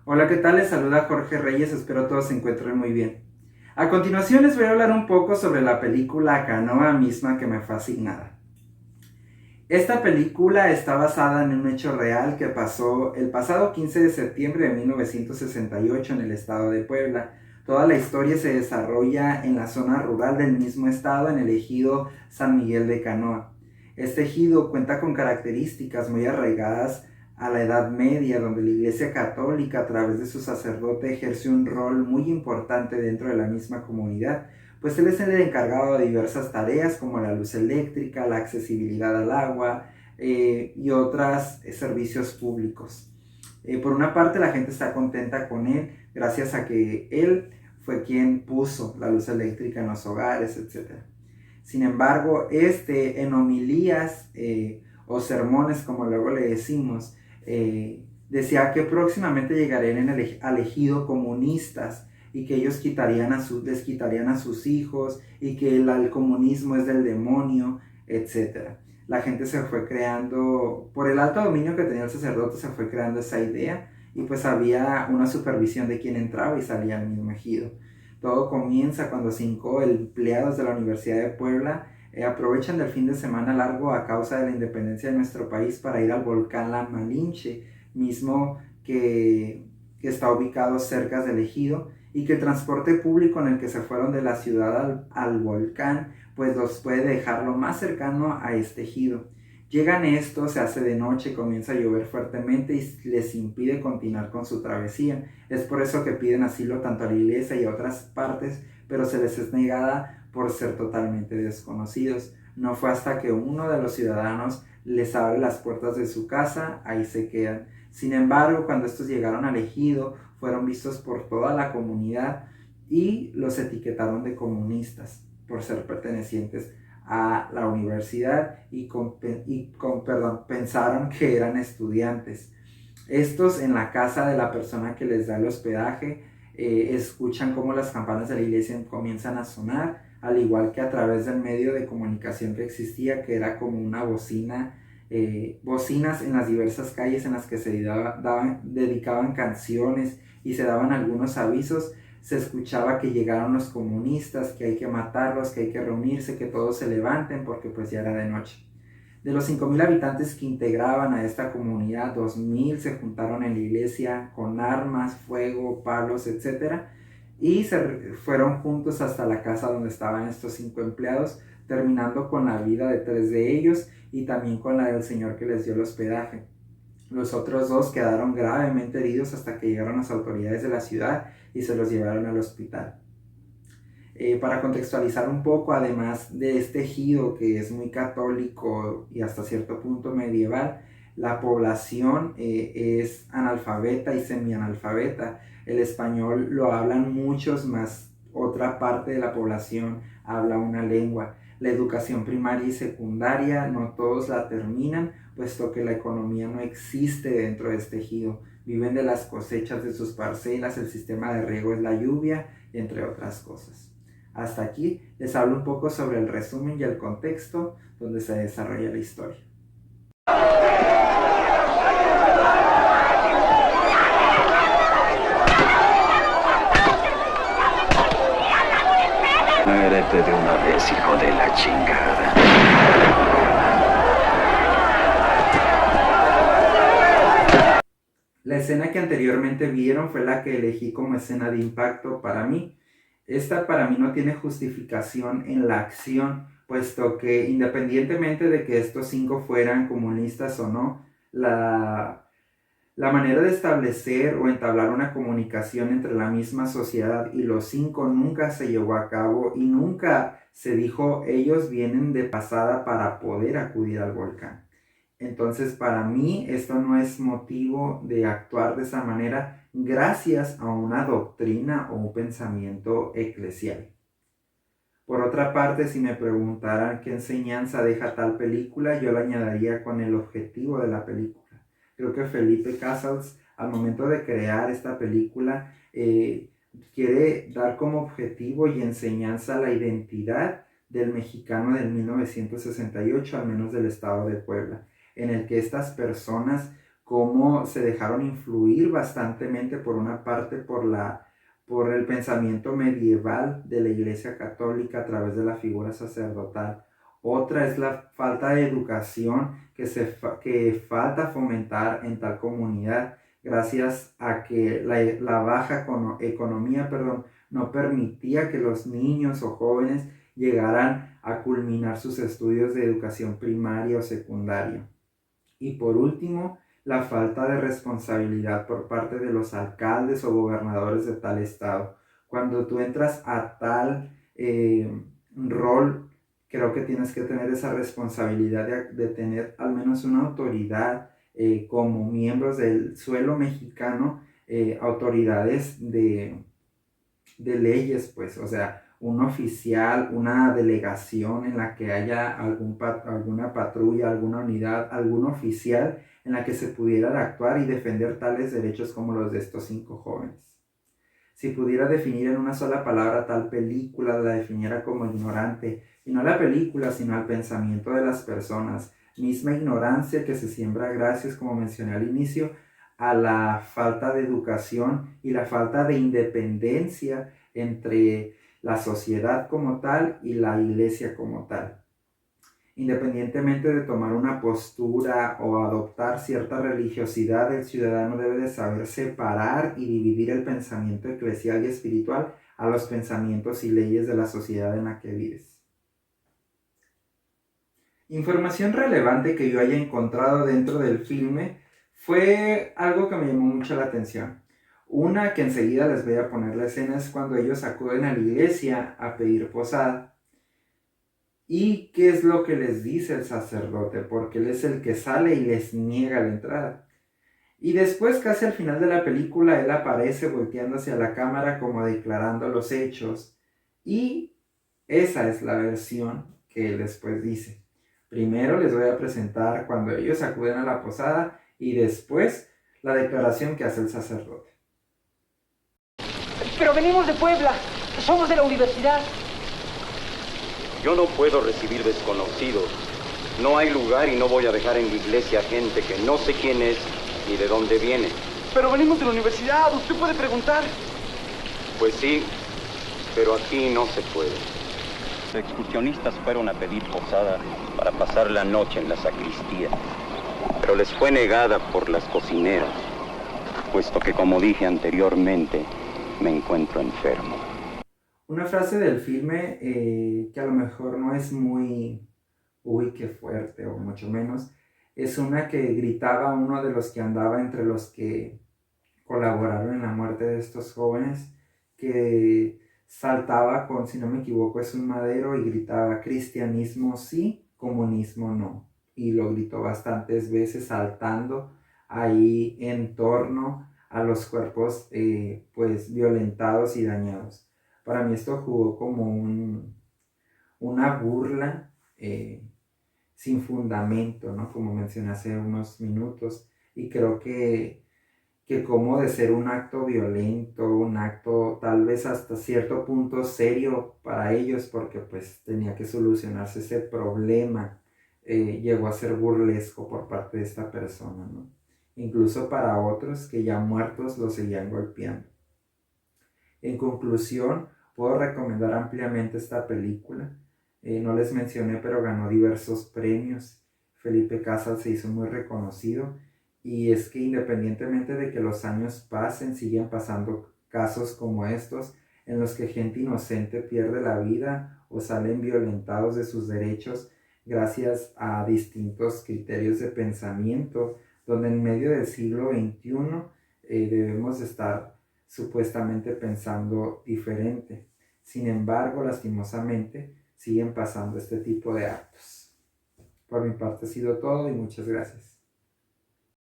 Hola, ¿qué tal? Les saluda Jorge Reyes, espero todos se encuentren muy bien. A continuación les voy a hablar un poco sobre la película Canoa misma que me fue asignada. Esta película está basada en un hecho real que pasó el pasado 15 de septiembre de 1968 en el estado de Puebla. Toda la historia se desarrolla en la zona rural del mismo estado, en el ejido San Miguel de Canoa. Este ejido cuenta con características muy arraigadas a la Edad Media, donde la Iglesia Católica, a través de su sacerdote, ejerce un rol muy importante dentro de la misma comunidad, pues él es el encargado de diversas tareas como la luz eléctrica, la accesibilidad al agua y otros servicios públicos. Por una parte, la gente está contenta con él gracias a que él fue quien puso la luz eléctrica en los hogares, etc. Sin embargo, en homilías o sermones, como luego le decimos, decía que próximamente llegarían al ejido comunistas y que ellos les quitarían a sus hijos y que el comunismo es del demonio, etc. La gente se fue creando, por el alto dominio que tenía el sacerdote, se fue creando esa idea y pues había una supervisión de quién entraba y salía al mismo ejido. Todo comienza cuando 5 empleados de la Universidad de Puebla aprovechan del fin de semana largo a causa de la independencia de nuestro país para ir al volcán La Malinche, mismo que está ubicado cerca del ejido, y que el transporte público en el que se fueron de la ciudad al volcán pues los puede dejar lo más cercano a este ejido. Llegan estos, se hace de noche, comienza a llover fuertemente y les impide continuar con su travesía. Es por eso que piden asilo tanto a la iglesia y a otras partes, pero se les es negada por ser totalmente desconocidos. No fue hasta que uno de los ciudadanos les abre las puertas de su casa, ahí se quedan. Sin embargo, cuando estos llegaron al ejido, fueron vistos por toda la comunidad y los etiquetaron de comunistas por ser pertenecientes a la universidad pensaron que eran estudiantes. Estos en la casa de la persona que les da el hospedaje escuchan cómo las campanas de la iglesia comienzan a sonar, al igual que a través del medio de comunicación que existía, que era como una bocina, bocinas en las diversas calles en las que se dedicaban canciones y se daban algunos avisos. Se escuchaba que llegaron los comunistas, que hay que matarlos, que hay que reunirse, que todos se levanten porque pues ya era de noche. De los 5,000 habitantes que integraban a esta comunidad, 2,000 se juntaron en la iglesia con armas, fuego, palos, etc. Y se fueron juntos hasta la casa donde estaban estos 5 empleados, terminando con la vida de 3 de ellos y también con la del señor que les dio el hospedaje. Los otros 2 quedaron gravemente heridos hasta que llegaron las autoridades de la ciudad y se los llevaron al hospital. Para contextualizar un poco, además de este ejido que es muy católico y hasta cierto punto medieval, la población es analfabeta y semianalfabeta. El español lo hablan muchos, más otra parte de la población habla una lengua. La educación primaria y secundaria no todos la terminan, puesto que la economía no existe dentro de este ejido. Viven de las cosechas de sus parcelas, el sistema de riego es la lluvia, entre otras cosas. Hasta aquí les hablo un poco sobre el resumen y el contexto donde se desarrolla la historia. Muérete de una vez, hijo de la chingada. La escena que anteriormente vieron fue la que elegí como escena de impacto para mí. Esta para mí no tiene justificación en la acción, puesto que independientemente de que estos 5 fueran comunistas o no, la manera de establecer o entablar una comunicación entre la misma sociedad y los 5 nunca se llevó a cabo y nunca se dijo ellos vienen de pasada para poder acudir al volcán. Entonces, para mí, esto no es motivo de actuar de esa manera gracias a una doctrina o un pensamiento eclesial. Por otra parte, si me preguntaran qué enseñanza deja tal película, yo la añadiría con el objetivo de la película. Creo que Felipe Casals, al momento de crear esta película, quiere dar como objetivo y enseñanza la identidad del mexicano del 1968, al menos del estado de Puebla, en el que estas personas cómo se dejaron influir bastantemente por una parte por el pensamiento medieval de la Iglesia Católica a través de la figura sacerdotal. Otra es la falta de educación que falta fomentar en tal comunidad, gracias a que la baja economía, no permitía que los niños o jóvenes llegaran a culminar sus estudios de educación primaria o secundaria. Y por último, la falta de responsabilidad por parte de los alcaldes o gobernadores de tal estado. Cuando tú entras a tal rol, creo que tienes que tener esa responsabilidad de tener al menos una autoridad como miembros del suelo mexicano, autoridades de leyes, pues, o sea, un oficial, una delegación en la que haya alguna patrulla, alguna unidad, algún oficial en la que se pudiera actuar y defender tales derechos como los de estos 5 jóvenes. Si pudiera definir en una sola palabra tal película, la definiera como ignorante, y no la película, sino el pensamiento de las personas, misma ignorancia que se siembra gracias, como mencioné al inicio, a la falta de educación y la falta de independencia entre la sociedad como tal y la iglesia como tal. Independientemente de tomar una postura o adoptar cierta religiosidad, el ciudadano debe de saber separar y dividir el pensamiento eclesial y espiritual a los pensamientos y leyes de la sociedad en la que vives. Información relevante que yo haya encontrado dentro del filme fue algo que me llamó mucho la atención. Una que enseguida les voy a poner la escena es cuando ellos acuden a la iglesia a pedir posada. ¿Y qué es lo que les dice el sacerdote? Porque él es el que sale y les niega la entrada. Y después, casi al final de la película, él aparece volteando hacia la cámara como declarando los hechos. Y esa es la versión que él después dice. Primero les voy a presentar cuando ellos acuden a la posada y después la declaración que hace el sacerdote. Pero venimos de Puebla, somos de la universidad. Yo no puedo recibir desconocidos. No hay lugar y no voy a dejar en la iglesia gente que no sé quién es ni de dónde viene. Pero venimos de la universidad, usted puede preguntar. Pues sí, pero aquí no se puede. Los excursionistas fueron a pedir posada para pasar la noche en la sacristía, pero les fue negada por las cocineras, puesto que, como dije anteriormente, me encuentro enfermo. Una frase del filme que a lo mejor no es muy, uy, qué fuerte, o mucho menos, es una que gritaba uno de los que andaba entre los que colaboraron en la muerte de estos jóvenes, que saltaba con, si no me equivoco, es un madero y gritaba: cristianismo sí, comunismo no. Y lo gritó bastantes veces saltando ahí en torno a los cuerpos pues violentados y dañados. Para mí esto jugó como una burla sin fundamento, ¿no? Como mencioné hace unos minutos. Y creo que como de ser un acto violento, un acto tal vez hasta cierto punto serio para ellos, porque pues tenía que solucionarse ese problema, llegó a ser burlesco por parte de esta persona, ¿no? Incluso para otros que ya muertos los seguían golpeando. En conclusión, puedo recomendar ampliamente esta película. No les mencioné, pero ganó diversos premios. Felipe Casal se hizo muy reconocido. Y es que independientemente de que los años pasen, siguen pasando casos como estos, en los que gente inocente pierde la vida o salen violentados de sus derechos gracias a distintos criterios de pensamiento, donde en medio del siglo XXI debemos estar supuestamente pensando diferente. Sin embargo, lastimosamente, siguen pasando este tipo de actos. Por mi parte ha sido todo y muchas gracias.